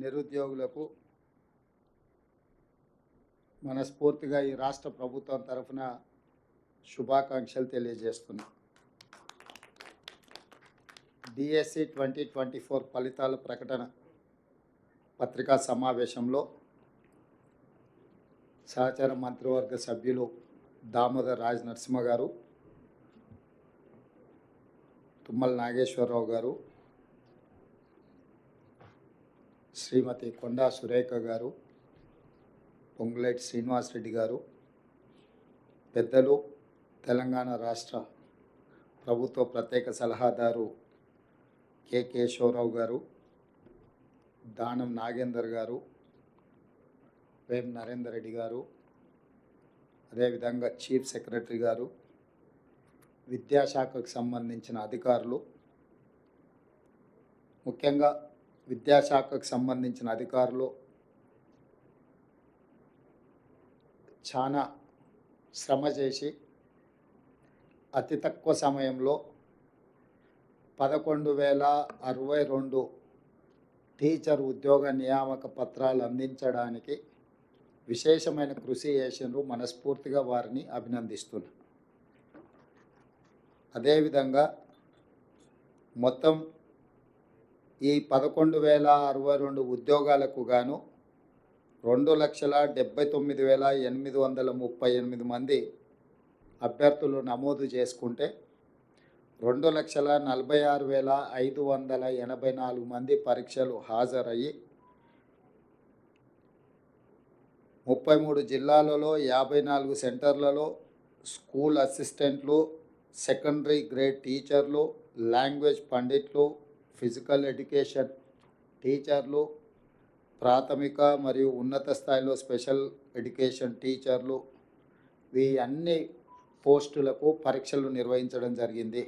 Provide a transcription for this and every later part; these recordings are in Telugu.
నిరుద్యోగులకు మనస్ఫూర్తిగా ఈ రాష్ట్ర ప్రభుత్వం తరఫున శుభాకాంక్షలు తెలియజేస్తున్నాం. డిఎస్సి 2024 ఫలితాల ప్రకటన పత్రికా సమావేశంలో సహచార మంత్రివర్గ సభ్యులు దామోదర్ రాజ్ నరసింహ గారు, తుమ్మల నాగేశ్వరరావు గారు, శ్రీమతి కొండా సురేఖ గారు, పొంగులేటి శ్రీనివాసరెడ్డి గారు, పెద్దలు తెలంగాణ రాష్ట్ర ప్రభుత్వ ప్రత్యేక సలహాదారు కె కేశవరావు గారు, దానం నాగేందర్ గారు, వేం నరేందర్ రెడ్డి గారు, అదేవిధంగా చీఫ్ సెక్రటరీ గారు, విద్యాశాఖకు సంబంధించిన అధికారులు, ముఖ్యంగా విద్యాశాఖకు సంబంధించిన అధికారులు చాలా శ్రమ చేసి అతి తక్కువ సమయంలో 11,062 టీచర్ ఉద్యోగ నియామక పత్రాలు అందించడానికి విశేషమైన కృషి చేసినారు. మనస్ఫూర్తిగా వారిని అభినందిస్తున్నారు. అదేవిధంగా మొత్తం ఈ 11,062 ఉద్యోగాలకు గాను 2,79,838 మంది అభ్యర్థులు నమోదు చేసుకుంటే 2,46,584 మంది పరీక్షలు హాజరయ్యి 33 జిల్లాలలో 54 సెంటర్లలో స్కూల్ అసిస్టెంట్లు, సెకండరీ గ్రేడ్ టీచర్లు, లాంగ్వేజ్ పండిట్లు, ఫిజికల్ ఎడ్యుకేషన్ టీచర్లు, ప్రాథమిక మరియు ఉన్నత స్థాయిలో స్పెషల్ ఎడ్యుకేషన్ టీచర్లు, ఈ అన్ని పోస్టులకు పరీక్షలు నిర్వహించడం జరిగింది.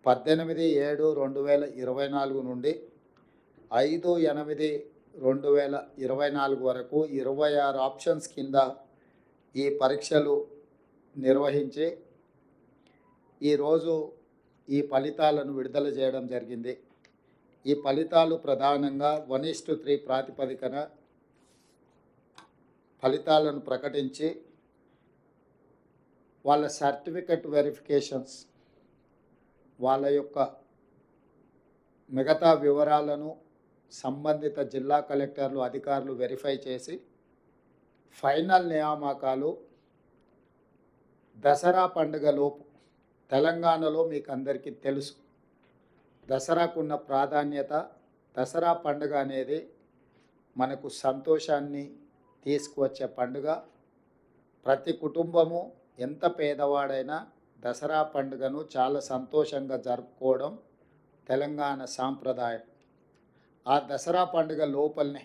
18/7/2024 నుండి 5/8/2024 వరకు 26 ఆప్షన్స్ కింద ఈ పరీక్షలు నిర్వహించి ఈరోజు ఈ ఫలితాలను విడుదల చేయడం జరిగింది. ఈ ఫలితాలు ప్రధానంగా 1:3 ప్రాతిపదికన ఫలితాలను ప్రకటించి వాళ్ళ సర్టిఫికెట్ వెరిఫికేషన్స్, వాళ్ళ యొక్క మిగతా వివరాలను సంబంధిత జిల్లా కలెక్టర్లు, అధికారులు వెరిఫై చేసి ఫైనల్ నియామకాలు దసరా పండుగలోపు, తెలంగాణలో మీకు అందరికీ తెలుసు దసరాకున్న ప్రాధాన్యత. దసరా పండుగ అనేది మనకు సంతోషాన్ని తీసుకువచ్చే పండుగ. ప్రతి కుటుంబము ఎంత పేదవాడైనా దసరా పండుగను చాలా సంతోషంగా జరుపుకోవడం తెలంగాణ సాంప్రదాయం. ఆ దసరా పండుగ లోపలనే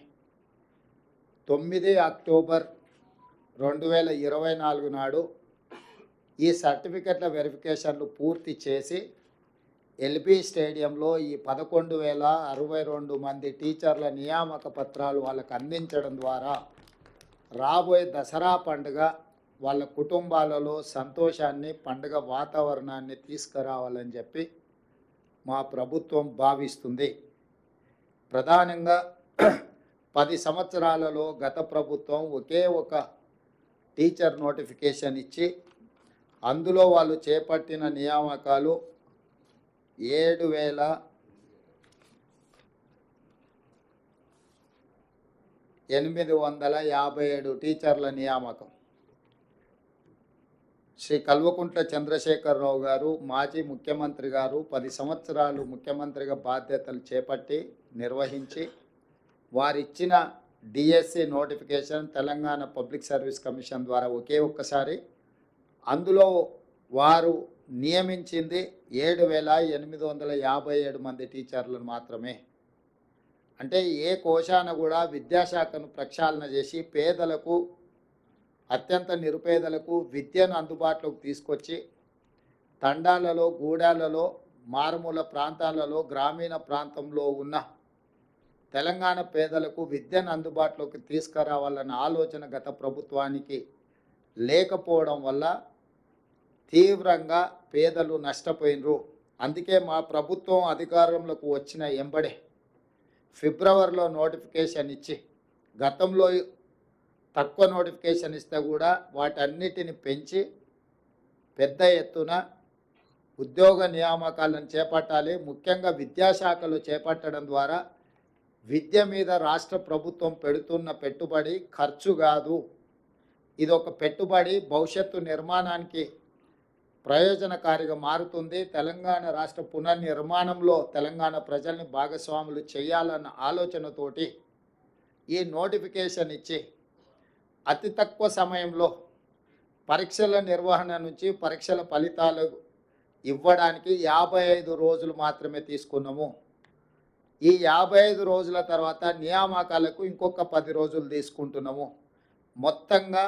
9 అక్టోబర్ 2024 నాడు ఈ సర్టిఫికెట్ల వెరిఫికేషన్లు పూర్తి చేసి ఎల్బీ స్టేడియంలో ఈ 11,062 మంది టీచర్ల నియామక పత్రాలు వాళ్ళకు అందించడం ద్వారా రాబోయే దసరా పండుగ వాళ్ళ కుటుంబాలలో సంతోషాన్ని, పండుగ వాతావరణాన్ని తీసుకురావాలని చెప్పి మా ప్రభుత్వం భావిస్తుంది. ప్రధానంగా 10 సంవత్సరాలలో గత ప్రభుత్వం ఒకే ఒక టీచర్ నోటిఫికేషన్ ఇచ్చి అందులో వాళ్ళు చేపట్టిన నియామకాలు 7,857 టీచర్ల నియామకం. శ్రీ కల్వకుంట్ల చంద్రశేఖరరావు గారు, మాజీ ముఖ్యమంత్రి గారు 10 సంవత్సరాలు ముఖ్యమంత్రిగా బాధ్యతలు చేపట్టి నిర్వహించి వారిచ్చిన DSC notification Telangana public service commission ద్వారా ఒకే ఒక్కసారి, అందులో వారు నియమించింది 7,857 మంది టీచర్లను మాత్రమే. అంటే ఏ కోశాన కూడా విద్యాశాఖను ప్రక్షాళన చేసి పేదలకు, అత్యంత నిరుపేదలకు విద్యను అందుబాటులోకి తీసుకొచ్చి తండాలలో, గూడాలలో, మారుమూల ప్రాంతాలలో, గ్రామీణ ప్రాంతంలో ఉన్న తెలంగాణ పేదలకు విద్యను అందుబాటులోకి తీసుకురావాలన్న ఆలోచన గత ప్రభుత్వానికి లేకపోవడం వల్ల తీవ్రంగా పేదలు నష్టపోయినరు. అందుకే మా ప్రభుత్వం అధికారంలోకి వచ్చిన ఎంబడే ఫిబ్రవరిలో నోటిఫికేషన్ ఇచ్చి, గతంలో తక్కువ నోటిఫికేషన్ ఇస్తే కూడా వాటన్నిటిని పెంచి పెద్ద ఎత్తున ఉద్యోగ నియామకాలను చేపట్టాలి. ముఖ్యంగా విద్యాశాఖలో చేపట్టడం ద్వారా విద్య మీద రాష్ట్ర ప్రభుత్వం పెడుతున్న పెట్టుబడి ఖర్చు కాదు, ఇది ఒక పెట్టుబడి, భవిష్యత్తు నిర్మాణానికి ప్రయోజనకారిగా మారుతుంది. తెలంగాణ రాష్ట్ర పునర్నిర్మాణంలో తెలంగాణ ప్రజల్ని భాగస్వాములు చేయాలన్న ఆలోచనతోటి ఈ నోటిఫికేషన్ ఇచ్చి అతి తక్కువ సమయంలో పరీక్షల నిర్వహణ నుంచి పరీక్షల ఫలితాలు ఇవ్వడానికి 55 రోజులు మాత్రమే తీసుకున్నాము. ఈ 55 రోజుల తర్వాత నియామకాలకు ఇంకొక 10 రోజులు తీసుకుంటున్నాము. మొత్తంగా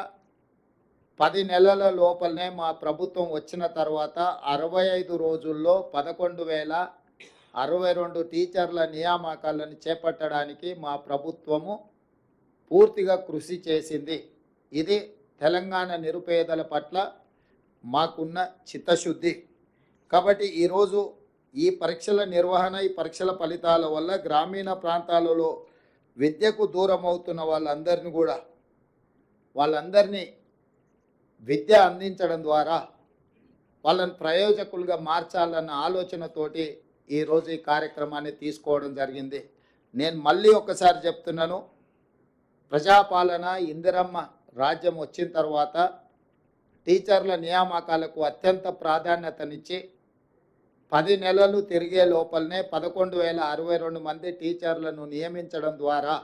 10 నెలల లోపలనే మా ప్రభుత్వం వచ్చిన తర్వాత 65 రోజుల్లో 11,062 టీచర్ల నియామకాలను చేపట్టడానికి మా ప్రభుత్వము పూర్తిగా కృషి చేసింది. ఇది తెలంగాణ నిరుపేదల పట్ల మాకున్న చిత్తశుద్ధి. కాబట్టి ఈరోజు ఈ పరీక్షల నిర్వహణ, ఈ పరీక్షల ఫలితాల వల్ల గ్రామీణ ప్రాంతాలలో విద్యకు దూరం అవుతున్న వాళ్ళందరినీ విద్య అందించడం ద్వారా వాళ్ళని ప్రయోజకులుగా మార్చాలన్న ఆలోచనతోటి ఈరోజు ఈ కార్యక్రమాన్ని తీసుకోవడం జరిగింది. నేను మళ్ళీ ఒకసారి చెప్తున్నాను, ప్రజాపాలన ఇందిరమ్మ రాజ్యం వచ్చిన తర్వాత టీచర్ల నియామకాలకు అత్యంత ప్రాధాన్యతనిచ్చి 10 నెలలు తిరిగే లోపలనే 11,062 మంది టీచర్లను నియమించడం ద్వారా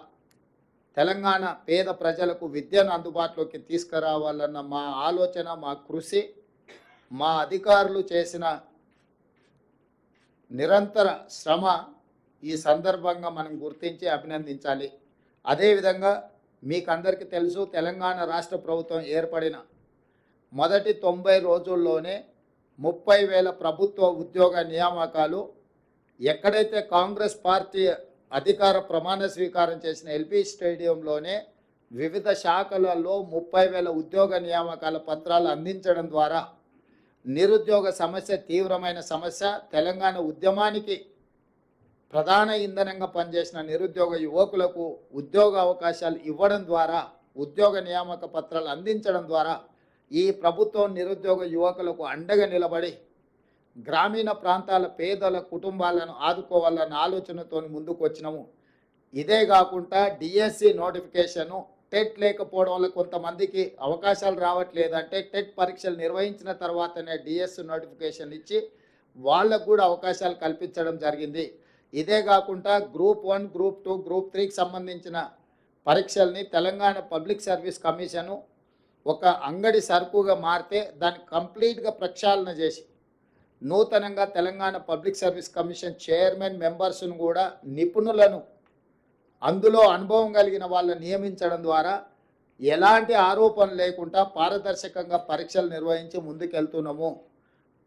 తెలంగాణ పేద ప్రజలకు విద్యను అందుబాటులోకి తీసుకురావాలన్న మా ఆలోచన, మా కృషి, మా అధికారులు చేసిన నిరంతర శ్రమ ఈ సందర్భంగా మనం గుర్తించి అభినందించాలి. అదేవిధంగా మీకు అందరికీ తెలుసు, తెలంగాణ రాష్ట్ర ప్రభుత్వం ఏర్పడిన మొదటి 90 రోజుల్లోనే 30,000 ప్రభుత్వ ఉద్యోగ నియామకాలు, ఎక్కడైతే కాంగ్రెస్ పార్టీ అధికార ప్రమాణ స్వీకారం చేసిన ఎల్బీ స్టేడియంలోనే వివిధ శాఖలలో 30,000 ఉద్యోగ నియామకాల పత్రాలు అందించడం ద్వారా నిరుద్యోగ సమస్య తీవ్రమైన సమస్య. తెలంగాణ ఉద్యమానికి ప్రధాన ఇంధనంగా పనిచేసిన నిరుద్యోగ యువకులకు ఉద్యోగ అవకాశాలు ఇవ్వడం ద్వారా, ఉద్యోగ నియామక పత్రాలు అందించడం ద్వారా ఈ ప్రభుత్వం నిరుద్యోగ యువకులకు అండగా నిలబడి గ్రామీణ ప్రాంతాల పేదల కుటుంబాలను ఆదుకోవాలన్న ఆలోచనతో ముందుకు వచ్చినాము. ఇదే కాకుండా డిఎస్సి నోటిఫికేషను, టెట్ లేకపోవడం వల్ల కొంతమందికి అవకాశాలు రావట్లేదంటే టెట్ పరీక్షలు నిర్వహించిన తర్వాతనే డిఎస్సి నోటిఫికేషన్ ఇచ్చి వాళ్ళకు కూడా అవకాశాలు కల్పించడం జరిగింది. ఇదే కాకుండా గ్రూప్ 1, గ్రూప్ 2, గ్రూప్ 3కి సంబంధించిన పరీక్షల్ని తెలంగాణ పబ్లిక్ సర్వీస్ కమిషను ఒక అంగడి సరుకుగా మారితే దాన్ని కంప్లీట్గా ప్రక్షాళన చేసి నూతనంగా Telangana public service commission chairman మెంబర్స్ను కూడా నిపుణులను, అందులో అనుభవం కలిగిన వాళ్ళని నియమించడం ద్వారా ఎలాంటి ఆరోపణ లేకుండా పారదర్శకంగా పరీక్షలు నిర్వహించి ముందుకెళ్తున్నాము.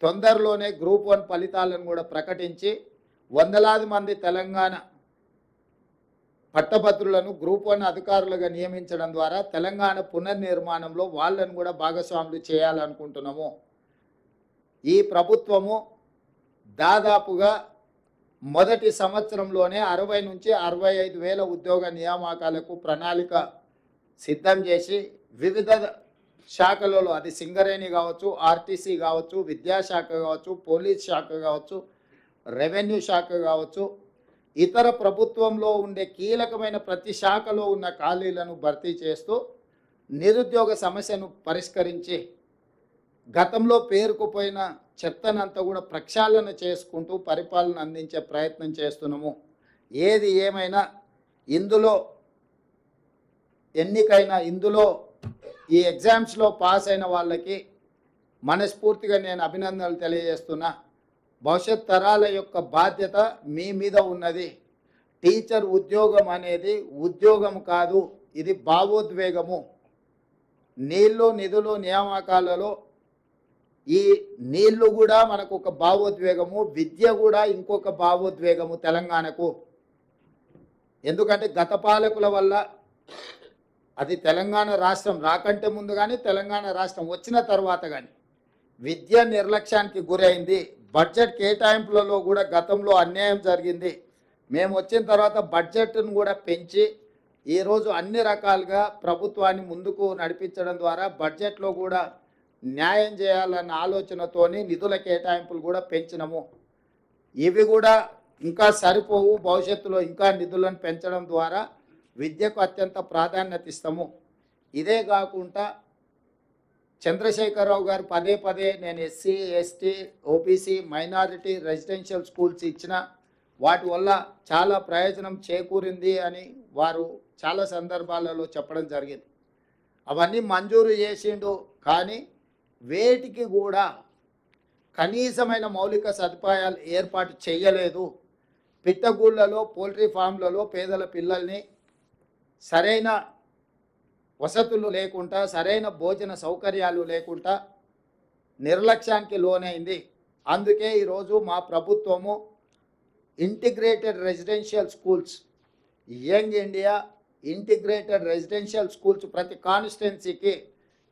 తొందరలోనే గ్రూప్ 1 ఫలితాలను కూడా ప్రకటించి వందలాది మంది తెలంగాణ పట్టభద్రులను గ్రూప్ 1 అధికారులుగా నియమించడం ద్వారా తెలంగాణ పునర్నిర్మాణంలో వాళ్ళను కూడా భాగస్వాములు చేయాలనుకుంటున్నాము. ఈ ప్రభుత్వము దాదాపుగా మొదటి సంవత్సరంలోనే 60 నుంచి 65,000 ఉద్యోగ నియామకాలకు ప్రణాళిక సిద్ధం చేసి వివిధ శాఖలలో, అది సింగరేణి కావచ్చు, ఆర్టీసీ కావచ్చు, విద్యాశాఖ కావచ్చు, పోలీస్ శాఖ కావచ్చు, రెవెన్యూ శాఖ కావచ్చు, ఇతర ప్రభుత్వంలో ఉండే కీలకమైన ప్రతి శాఖలో ఉన్న ఖాళీలను భర్తీ చేస్తూ నిరుద్యోగ సమస్యను పరిష్కరించి గతంలో పేరుకుపోయిన చెత్తనంతా కూడా ప్రక్షాళన చేసుకుంటూ పరిపాలన అందించే ప్రయత్నం చేస్తున్నాము. ఏది ఏమైనా ఇందులో ఈ ఎగ్జామ్స్లో పాస్ అయిన వాళ్ళకి మనస్ఫూర్తిగా నేను అభినందనలు తెలియజేస్తున్నా. భవిష్యత్ తరాల యొక్క బాధ్యత మీ మీద ఉన్నది. టీచర్ ఉద్యోగం అనేది ఉద్యోగం కాదు, ఇది భావోద్వేగము. నీళ్లు, నిధులు, నియామకాలలో ఈ నీళ్లు కూడా మనకు ఒక భావోద్వేగము, విద్య కూడా ఇంకొక భావోద్వేగము తెలంగాణకు. ఎందుకంటే గత పాలకుల వల్ల, అది తెలంగాణ రాష్ట్రం రాకంటే ముందు కానీ తెలంగాణ రాష్ట్రం వచ్చిన తర్వాత కానీ విద్య నిర్లక్ష్యానికి గురైంది. బడ్జెట్ కేటాయింపులలో కూడా గతంలో అన్యాయం జరిగింది. మేము వచ్చిన తర్వాత బడ్జెట్ను కూడా పెంచి ఈరోజు అన్ని రకాలుగా ప్రభుత్వాన్ని ముందుకు నడిపించడం ద్వారా బడ్జెట్లో కూడా న్యాయం చేయాలన్న ఆలోచనతోని నిధుల కేటాయింపులు కూడా పెంచినము. ఇవి కూడా ఇంకా సరిపోవు, భవిష్యత్తులో ఇంకా నిధులను పెంచడం ద్వారా విద్యకు అత్యంత ప్రాధాన్యత ఇస్తాము. ఇదే కాకుండా చంద్రశేఖరరావు గారు పదే పదే నేను SC, ST, OBC, minority residential schools ఇచ్చిన వాటి వల్ల చాలా ప్రయోజనం చేకూరింది అని వారు చాలా సందర్భాలలో చెప్పడం జరిగింది. అవన్నీ మంజూరు చేసిండు, కానీ వేటికి కూడా కనీసమైన మౌలిక సదుపాయాలు ఏర్పాటు చేయలేదు. పిట్టగూళ్ళలో, పోల్ట్రీ ఫామ్లలో పేదల పిల్లల్ని సరైన వసతులు లేకుండా, సరైన భోజన సౌకర్యాలు లేకుండా నిర్లక్ష్యానికి లోనైంది. అందుకే ఈరోజు మా ప్రభుత్వము integrated residential schools, young India integrated residential schools ప్రతి కాన్స్టిట్యున్సీకి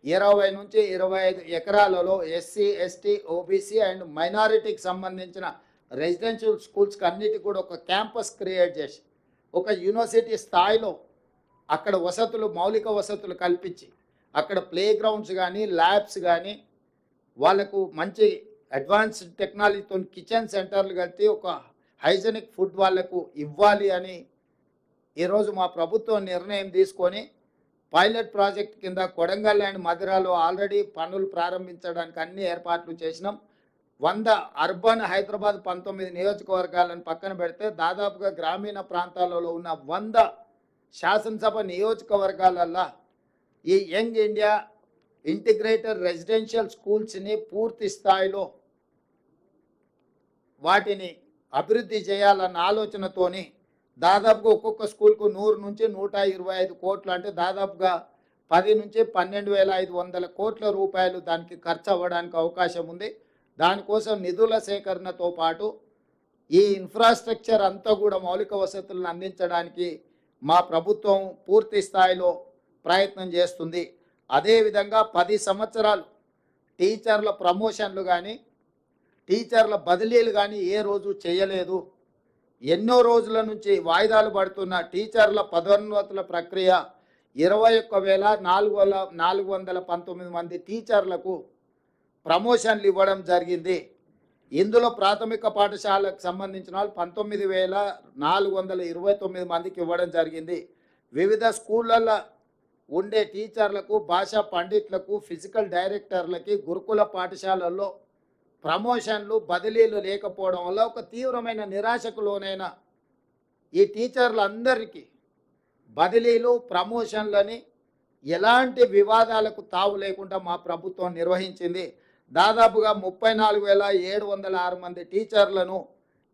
20 నుంచి 25 ఎకరాలలో ఎస్సీ, ఎస్టీ, ఓబీసీ అండ్ మైనారిటీకి సంబంధించిన రెసిడెన్షియల్ స్కూల్స్కి అన్నిటికీ కూడా ఒక క్యాంపస్ క్రియేట్ చేసి ఒక యూనివర్సిటీ స్థాయిలో అక్కడ వసతులు, మౌలిక వసతులు కల్పించి అక్కడ ప్లే గ్రౌండ్స్ కానీ, ల్యాబ్స్ కానీ, వాళ్ళకు మంచి అడ్వాన్స్డ్ టెక్నాలజీతో కిచెన్ సెంటర్లు కట్టి ఒక హైజెనిక్ ఫుడ్ వాళ్ళకు ఇవ్వాలి అని ఈరోజు మా ప్రభుత్వం నిర్ణయం తీసుకొని పైలట్ ప్రాజెక్ట్ కింద కొడంగల్ అండ్ మధిరాలో ఆల్రెడీ పనులు ప్రారంభించడానికి అన్ని ఏర్పాట్లు చేసినాం. 100 అర్బన్ హైదరాబాద్ 19 నియోజకవర్గాలను పక్కన పెడితే దాదాపుగా గ్రామీణ ప్రాంతాలలో ఉన్న 100 శాసనసభ నియోజకవర్గాలల్లో ఈ యంగ్ ఇండియా ఇంటిగ్రేటెడ్ రెసిడెన్షియల్ స్కూల్స్ని పూర్తి స్థాయిలో వాటిని అభివృద్ధి చేయాలన్న ఆలోచనతోని దాదాపుగా ఒక్కొక్క స్కూల్కు 100 నుంచి 125 కోట్లు, అంటే దాదాపుగా 10 నుంచి 12,500 కోట్ల రూపాయలు దానికి ఖర్చు అవ్వడానికి అవకాశం ఉంది. దానికోసం నిధుల సేకరణతో పాటు ఈ ఇన్ఫ్రాస్ట్రక్చర్ అంతా కూడా మౌలిక వసతులను అందించడానికి మా ప్రభుత్వం పూర్తి స్థాయిలో ప్రయత్నం చేస్తుంది. అదేవిధంగా 10 సంవత్సరాలు టీచర్ల ప్రమోషన్లు కానీ, టీచర్ల బదిలీలు కానీ ఏ రోజు చేయలేదు. ఎన్నో రోజుల నుంచి వాయిదాలు పడుతున్న టీచర్ల పదోన్నతుల ప్రక్రియ 21,419 మంది టీచర్లకు ప్రమోషన్లు ఇవ్వడం జరిగింది. ఇందులో ప్రాథమిక పాఠశాలకు సంబంధించిన వాళ్ళు 19,429 మందికి ఇవ్వడం జరిగింది. వివిధ స్కూళ్ళల్లో ఉండే టీచర్లకు, భాషా పండిట్లకు, ఫిజికల్ డైరెక్టర్లకి గురుకుల పాఠశాలల్లో ప్రమోషన్లు, బదిలీలు లేకపోవడం వల్ల ఒక తీవ్రమైన నిరాశకు లోనైన ఈ టీచర్లందరికీ బదిలీలు, ప్రమోషన్లని ఎలాంటి వివాదాలకు తావు లేకుండా మా ప్రభుత్వం నిర్వహించింది. దాదాపుగా 34,706 మంది టీచర్లను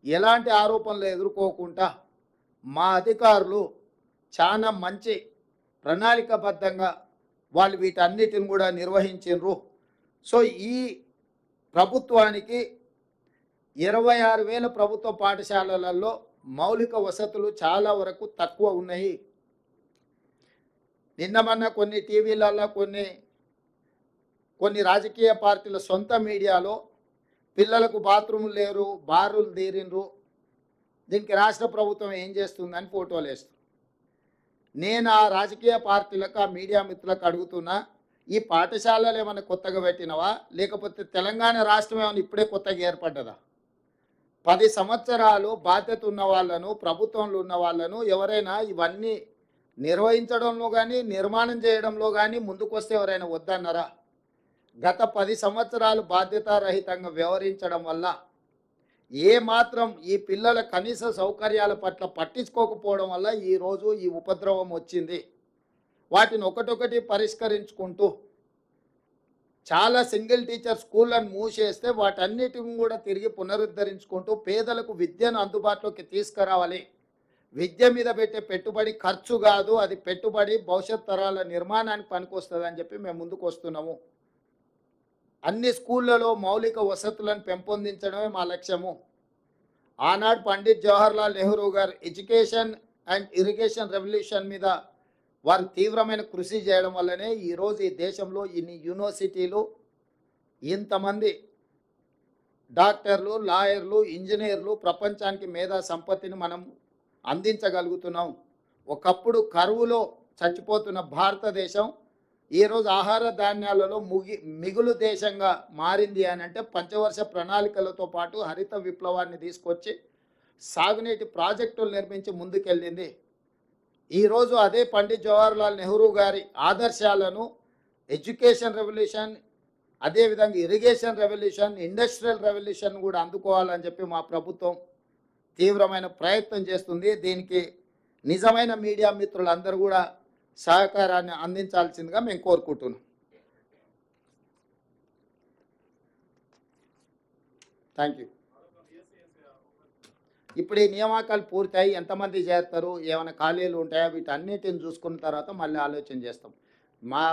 ఎలాంటి ఆరోపణలు ఎదుర్కోకుండా మా అధికారులు చాలా మంచి ప్రణాళికాబద్ధంగా వాళ్ళు వీటన్నిటిని కూడా నిర్వహించారు. సో ఈ ప్రభుత్వానికి 26,000 ప్రభుత్వ పాఠశాలలలో మౌలిక వసతులు చాలా వరకు తక్కువ ఉన్నాయి. నిన్న మొన్న కొన్ని టీవీలలో కొన్ని రాజకీయ పార్టీల సొంత మీడియాలో పిల్లలకు బాత్రూములు లేరు, బారులు తీరిండ్రు, దీనికి రాష్ట్ర ప్రభుత్వం ఏం చేస్తుందని ఫోటోలు వేస్తారు. నేను ఆ రాజకీయ పార్టీలకు, ఆ మీడియా మిత్రులకు అడుగుతున్నా, ఈ పాఠశాలలు ఏమైనా కొత్తగా పెట్టినవా, లేకపోతే తెలంగాణ రాష్ట్రం ఏమైనా ఇప్పుడే కొత్తగా ఏర్పడ్డదా? 10 సంవత్సరాలు బాధ్యత ఉన్న వాళ్ళను, ప్రభుత్వంలో ఉన్న వాళ్ళను ఎవరైనా ఇవన్నీ నిర్వహించడంలో కానీ, నిర్మాణం చేయడంలో కానీ ముందుకొస్తే ఎవరైనా వద్దన్నారా? గత 10 సంవత్సరాలు బాధ్యతారహితంగా వ్యవహరించడం వల్ల ఏమాత్రం ఈ పిల్లల కనీస సౌకర్యాల పట్ల పట్టించుకోకపోవడం వల్ల ఈరోజు ఈ ఉపద్రవం వచ్చింది. వాటిని ఒకటొకటి పరిష్కరించుకుంటూ చాలా సింగిల్ టీచర్ స్కూళ్ళను మూసేస్తే వాటన్నిటిని కూడా తిరిగి పునరుద్ధరించుకుంటూ పేదలకు విద్యను అందుబాటులోకి తీసుకురావాలి. విద్య మీద పెట్టే పెట్టుబడి ఖర్చు కాదు, అది పెట్టుబడి భవిష్యత్ తరాల నిర్మాణానికి పనికొస్తుందని చెప్పి మేము ముందుకు వస్తున్నాము. అన్ని స్కూళ్ళలో మౌలిక వసతులను పెంపొందించడమే మా లక్ష్యము. ఆనాడు పండిత్ జవహర్లాల్ నెహ్రూ గారు ఎడ్యుకేషన్ అండ్ ఇరిగేషన్ రెవల్యూషన్ మీద వారు తీవ్రమైన కృషి చేయడం వల్లనే ఈరోజు ఈ దేశంలో ఇన్ని యూనివర్సిటీలు, ఇంతమంది డాక్టర్లు, లాయర్లు, ఇంజనీర్లు, ప్రపంచానికి మేధా సంపత్తిని మనం అందించగలుగుతున్నాం. ఒకప్పుడు కరువులో చచ్చిపోతున్న భారతదేశం ఈరోజు ఆహార ధాన్యాలలో మిగులు దేశంగా మారింది అని అంటే పంచవర్ష ప్రణాళికలతో పాటు హరిత విప్లవాన్ని తీసుకొచ్చి సాగునీటి ప్రాజెక్టులు నిర్మించి ముందుకెళ్ళింది. ఈరోజు అదే పండిత్ జవహర్లాల్ నెహ్రూ గారి ఆదర్శాలను ఎడ్యుకేషన్ రెవల్యూషన్, అదేవిధంగా ఇరిగేషన్ రెవల్యూషన్, ఇండస్ట్రియల్ రెవల్యూషన్ కూడా అందుకోవాలని చెప్పి మా ప్రభుత్వం తీవ్రమైన ప్రయత్నం చేస్తుంది. దీనికి నిజమైన మీడియా మిత్రులందరూ కూడా సహకారాన్ని అందించాల్సిందిగా మేము కోరుకుంటున్నాం. Thank you. ఇప్పుడు ఈ నియామకాలు పూర్తయి ఎంతమంది చేరుతారు, ఏమైనా ఖాళీలు ఉంటాయా, వీటన్నిటిని చూసుకున్న తర్వాత మళ్ళీ ఆలోచన చేస్తాం. మా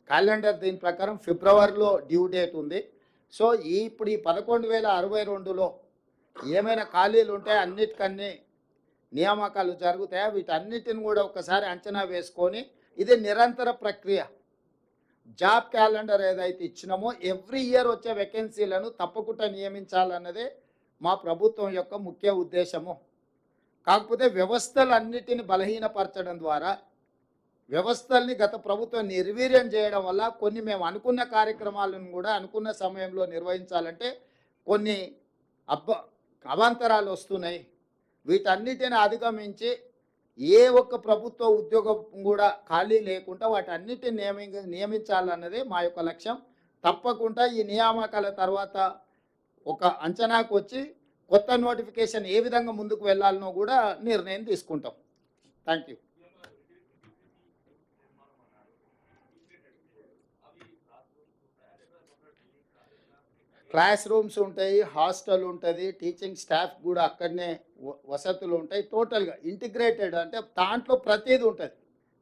క్యాలెండర్ దీని ప్రకారం ఫిబ్రవరిలో డ్యూ డేట్ ఉంది. సో ఇప్పుడు ఈ 11,062లో ఏమైనా ఖాళీలు ఉంటాయా, అన్నిటికన్నీ నియామకాలు జరుగుతాయా, వీటన్నిటిని కూడా ఒకసారి అంచనా వేసుకొని ఇది నిరంతర ప్రక్రియ. జాబ్ క్యాలెండర్ ఏదైతే ఇచ్చినామో ఎవ్రీ ఇయర్ వచ్చే వేకెన్సీలను తప్పకుండా నియమించాలన్నదే మా ప్రభుత్వం యొక్క ముఖ్య ఉద్దేశము. కాకపోతే వ్యవస్థలన్నిటిని బలహీనపరచడం ద్వారా, వ్యవస్థల్ని గత ప్రభుత్వం నిర్వీర్యం చేయడం వల్ల కొన్ని మేము అనుకున్న కార్యక్రమాలను కూడా అనుకున్న సమయంలో నిర్వహించాలంటే కొన్ని అవాంతరాలు వస్తున్నాయి. వీటన్నిటిని అధిగమించి ఏ ఒక్క ప్రభుత్వ ఉద్యోగం కూడా ఖాళీ లేకుండా వాటన్నిటిని నియమించాలన్నదే మా యొక్క లక్ష్యం. తప్పకుండా ఈ నియామకాల తర్వాత ఒక అంచనాకు వచ్చి కొత్త నోటిఫికేషన్ ఏ విధంగా ముందుకు వెళ్ళాలనో కూడా నిర్ణయం తీసుకుంటాం. Thank you. క్లాస్ రూమ్స్ ఉంటాయి, హాస్టల్ ఉంటుంది, టీచింగ్ స్టాఫ్ కూడా అక్కడనే వసతులు ఉంటాయి. టోటల్గా ఇంటిగ్రేటెడ్ అంటే దాంట్లో ప్రతిదీ ఉంటుంది.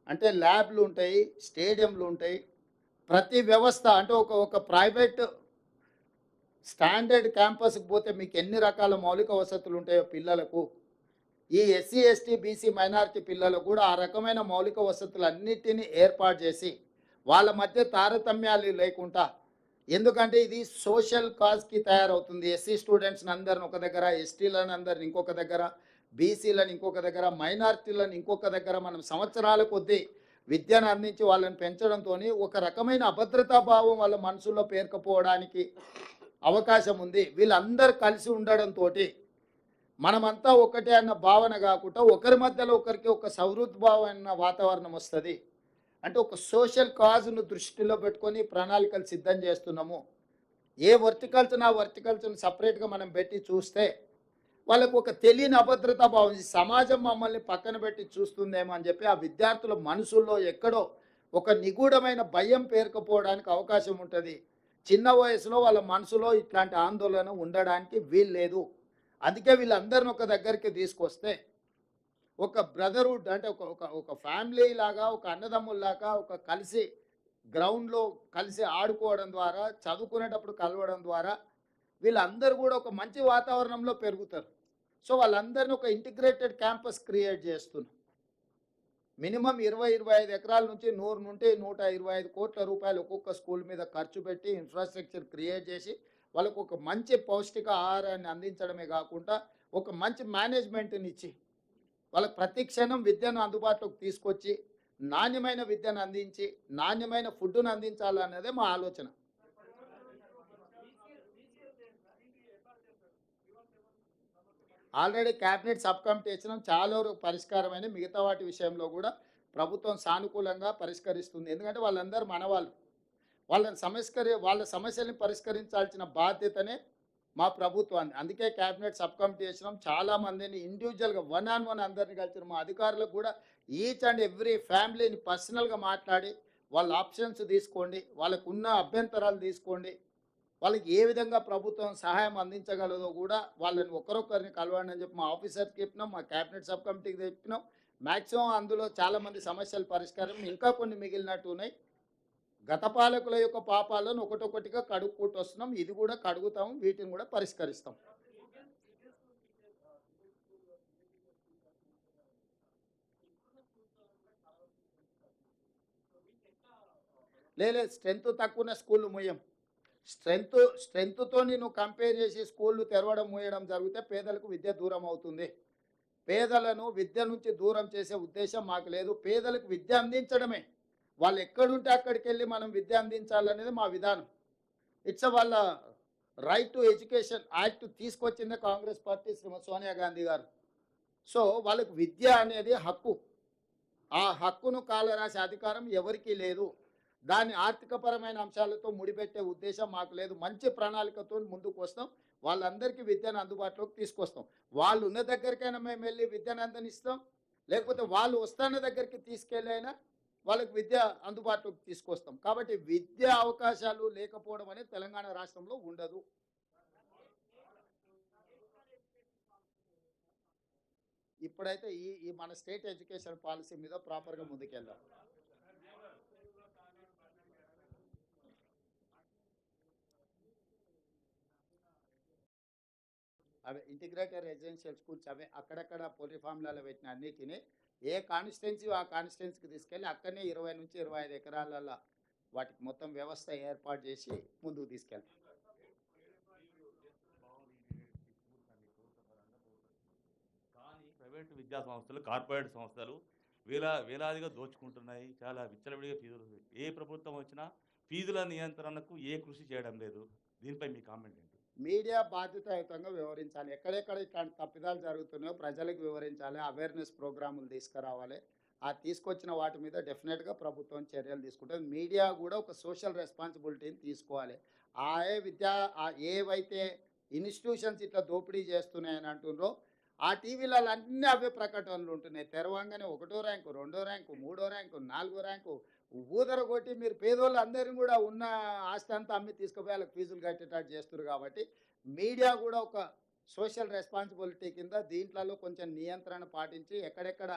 అంటే ల్యాబ్లు ఉంటాయి, స్టేడియంలు ఉంటాయి, ప్రతి వ్యవస్థ అంటే ఒక ప్రైవేట్ స్టాండర్డ్ క్యాంపస్కి పోతే మీకు ఎన్ని రకాల మౌలిక వసతులు ఉంటాయో పిల్లలకు, ఈ ఎస్సీ ఎస్టీ బీసీ మైనారిటీ పిల్లలకు కూడా ఆ రకమైన మౌలిక వసతులు అన్నిటినీ ఏర్పాటు చేసి వాళ్ళ మధ్య తారతమ్యాలు లేకుండా, ఎందుకంటే ఇది సోషల్ కాజ్కి తయారవుతుంది. ఎస్సీ స్టూడెంట్స్ని అందరిని ఒక దగ్గర, ఎస్టీలను అందరిని ఇంకొక దగ్గర, బీసీలను ఇంకొక దగ్గర, మైనారిటీలను ఇంకొక దగ్గర మనం సంవత్సరాల కొద్దీ విద్యను అందించి వాళ్ళని పెంచడంతో ఒక రకమైన అభద్రతా భావం వాళ్ళ మనసులో పేరుకపోవడానికి అవకాశం ఉంది. వీళ్ళందరూ కలిసి ఉండడంతో మనమంతా ఒకటే అన్న భావన కాకుండా ఒకరి మధ్యలో ఒకరికి ఒక సౌహృద్భావమైన వాతావరణం వస్తుంది. అంటే ఒక సోషల్ కాజ్ను దృష్టిలో పెట్టుకొని ప్రణాళికలు సిద్ధం చేస్తున్నాము. ఏ వర్టికల్చర్ ఆ వర్టికల్చర్ని సపరేట్గా మనం పెట్టి చూస్తే వాళ్ళకు ఒక తెలియని అభద్రతా భావం, సమాజం మమ్మల్ని పక్కన పెట్టి చూస్తుందేమో అని చెప్పి ఆ విద్యార్థుల మనసుల్లో ఎక్కడో ఒక నిగూఢమైన భయం పేరుకుపోవడానికి అవకాశం ఉంటుంది. చిన్న వయసులో వాళ్ళ మనసులో ఇట్లాంటి ఆందోళన ఉండడానికి వీల్లేదు. అందుకే వీళ్ళందరిని ఒక దగ్గరికి తీసుకొస్తే ఒక బ్రదర్హుడ్ అంటే ఒక ఫ్యామిలీ లాగా, ఒక అన్నదమ్ముల్లాగా ఒక కలిసి గ్రౌండ్లో కలిసి ఆడుకోవడం ద్వారా, చదువుకునేటప్పుడు కలవడం ద్వారా వీళ్ళందరూ కూడా ఒక మంచి వాతావరణంలో పెరుగుతారు. సో వాళ్ళందరినీ ఒక ఇంటిగ్రేటెడ్ క్యాంపస్ క్రియేట్ చేస్తున్నాం. మినిమం 20-25 ఎకరాల నుంచి 100 నుండి 125 కోట్ల రూపాయలు ఒక్కొక్క స్కూల్ మీద ఖర్చు పెట్టి ఇన్ఫ్రాస్ట్రక్చర్ క్రియేట్ చేసి వాళ్ళకు ఒక మంచి పౌష్టిక ఆహారాన్ని అందించడమే కాకుండా ఒక మంచి మేనేజ్మెంట్ని ఇచ్చి వాళ్ళకి ప్రతి క్షణం విద్యను అందుబాటులోకి తీసుకొచ్చి నాణ్యమైన విద్యను అందించి నాణ్యమైన ఫుడ్ను అందించాలన్నదే మా ఆలోచన. ఆల్రెడీ క్యాబినెట్ సబ్ కమిటీ ఇచ్చినాం, చాలా వరకు పరిష్కారమైన. మిగతా వాటి విషయంలో కూడా ప్రభుత్వం సానుకూలంగా పరిష్కరిస్తుంది. ఎందుకంటే వాళ్ళందరూ మనవాళ్ళు, వాళ్ళ సమస్యల్ని పరిష్కరించాల్సిన బాధ్యతనే మా ప్రభుత్వాన్ని. అందుకే క్యాబినెట్ సబ్ కమిటీ చేసినాం. చాలామందిని ఇండివిజువల్గా 1-on-1 అందరిని కలిసిన మా అధికారులకు కూడా ఈచ్ అండ్ ఎవ్రీ ఫ్యామిలీని పర్సనల్గా మాట్లాడి వాళ్ళ ఆప్షన్స్ తీసుకోండి, వాళ్ళకు ఉన్న అభ్యంతరాలు తీసుకోండి, వాళ్ళకి ఏ విధంగా ప్రభుత్వం సహాయం అందించగలదో కూడా వాళ్ళని ఒకరొకరిని కలవండి అని చెప్పి మా ఆఫీసర్కి చెప్పినాం, మా క్యాబినెట్ సబ్ కమిటీకి చెప్పినాం. మ్యాక్సిమం అందులో చాలామంది సమస్యల పరిష్కారం, ఇంకా కొన్ని మిగిలినట్టు ఉన్నాయి. గత పాలకుల యొక్క పాపాలను ఒకటొకటిగా కడుక్కుంటూ వస్తున్నాం. ఇది కూడా కడుగుతాం, వీటిని కూడా పరిష్కరిస్తాం. లేదు, స్ట్రెంత్ తక్కువ ఉన్న స్కూళ్ళు మూయం. స్ట్రెంత్తో నువ్వు కంపేర్ చేసి స్కూళ్ళు తెరవడం మూయడం జరిగితే పేదలకు విద్య దూరం అవుతుంది. పేదలను విద్య నుంచి దూరం చేసే ఉద్దేశం మాకు లేదు. పేదలకు విద్య అందించడమే. వాళ్ళు ఎక్కడుంటే అక్కడికెళ్ళి మనం విద్య అందించాలనేది మా విధానం. ఇట్స్ వాళ్ళ రైట్ టు ఎడ్యుకేషన్ యాక్ట్ తీసుకొచ్చిందే కాంగ్రెస్ పార్టీ శ్రీమతి సోనియా గాంధీ గారు. సో వాళ్ళకి విద్య అనేది హక్కు. ఆ హక్కును కాలరాసే అధికారం ఎవరికీ లేదు. దాన్ని ఆర్థికపరమైన అంశాలతో ముడిపెట్టే ఉద్దేశం మాకు లేదు. మంచి ప్రణాళికతో ముందుకు వస్తాం. వాళ్ళందరికీ విద్యను అందుబాటులోకి తీసుకొస్తాం. వాళ్ళు ఉన్న దగ్గరికైనా మేము వెళ్ళి విద్యను అందనిస్తాం. లేకపోతే వాళ్ళు వస్తున్న దగ్గరికి తీసుకెళ్ళి అయినా వాళ్ళకి విద్య అందుబాటులోకి తీసుకొస్తాం. కాబట్టి విద్యా అవకాశాలు లేకపోవడం అనేది తెలంగాణ రాష్ట్రంలో ఉండదు. ఇప్పుడైతే ఈ ఈ మన స్టేట్ ఎడ్యుకేషన్ పాలసీ మీద ప్రాపర్‌గా ముందుకెళ్దాం. అవే ఇంటిగ్రేటెడ్ రెసిడెన్షియల్ స్కూల్స్ అవే అక్కడక్కడ పోల్ట్రీ ఫామ్‌లలో పెట్టిన అన్నిటిని ఏ కాన్స్టిట్యున్సీ ఆ కాన్స్టిట్యున్సీకి తీసుకెళ్ళి అక్కడనే 20-25 ఎకరాలలో వాటికి మొత్తం వ్యవస్థ ఏర్పాటు చేసి ముందుకు తీసుకెళ్తాం. కానీ ప్రైవేటు విద్యా సంస్థలు, కార్పొరేట్ సంస్థలు వేలాదిగా దోచుకుంటున్నాయి. చాలా విచ్చలవిడిగా ఫీజులు ఏ ప్రభుత్వం వచ్చినా ఫీజుల నియంత్రణకు ఏ కృషి చేయడం లేదు. దీనిపై మీ కామెంట్ ఏంటి? మీడియా బాధ్యతాయుతంగా వ్యవహరించాలి. ఎక్కడెక్కడ ఇట్లాంటి తప్పిదాలు జరుగుతున్నాయో ప్రజలకు వివరించాలి. అవేర్‌నెస్ ప్రోగ్రాములు తీసుకురావాలి. ఆ తీసుకొచ్చిన వాటి మీద డెఫినిట్‌గా ప్రభుత్వం చర్యలు తీసుకుంటది. మీడియా కూడా ఒక సోషల్ రెస్పాన్సిబిలిటీని తీసుకోవాలి. ఆయే విద్యా ఏవైతే ఇన్‌స్టిట్యూషన్స్ ఇట్లా దోపిడీ చేస్తున్నాయని అంటుండ్రో, ఆ టీవీలలో అన్నీ అవే ప్రకటనలు ఉంటున్నాయి. తెరవంగానే ఒకటో ర్యాంకు, రెండో ర్యాంకు, మూడో ర్యాంకు, నాలుగో ర్యాంకు ఊదరగొట్టి మీరు పేదోళ్ళందరిని కూడా ఉన్న ఆస్తి అంతా అమ్మి తీసుకుపోయి వాళ్ళకి ఫీజులు కట్టేటట్టు చేస్తున్నారు. కాబట్టి మీడియా కూడా ఒక సోషల్ రెస్పాన్సిబిలిటీ కింద దీంట్లలో కొంచెం నియంత్రణ పాటించి ఎక్కడెక్కడ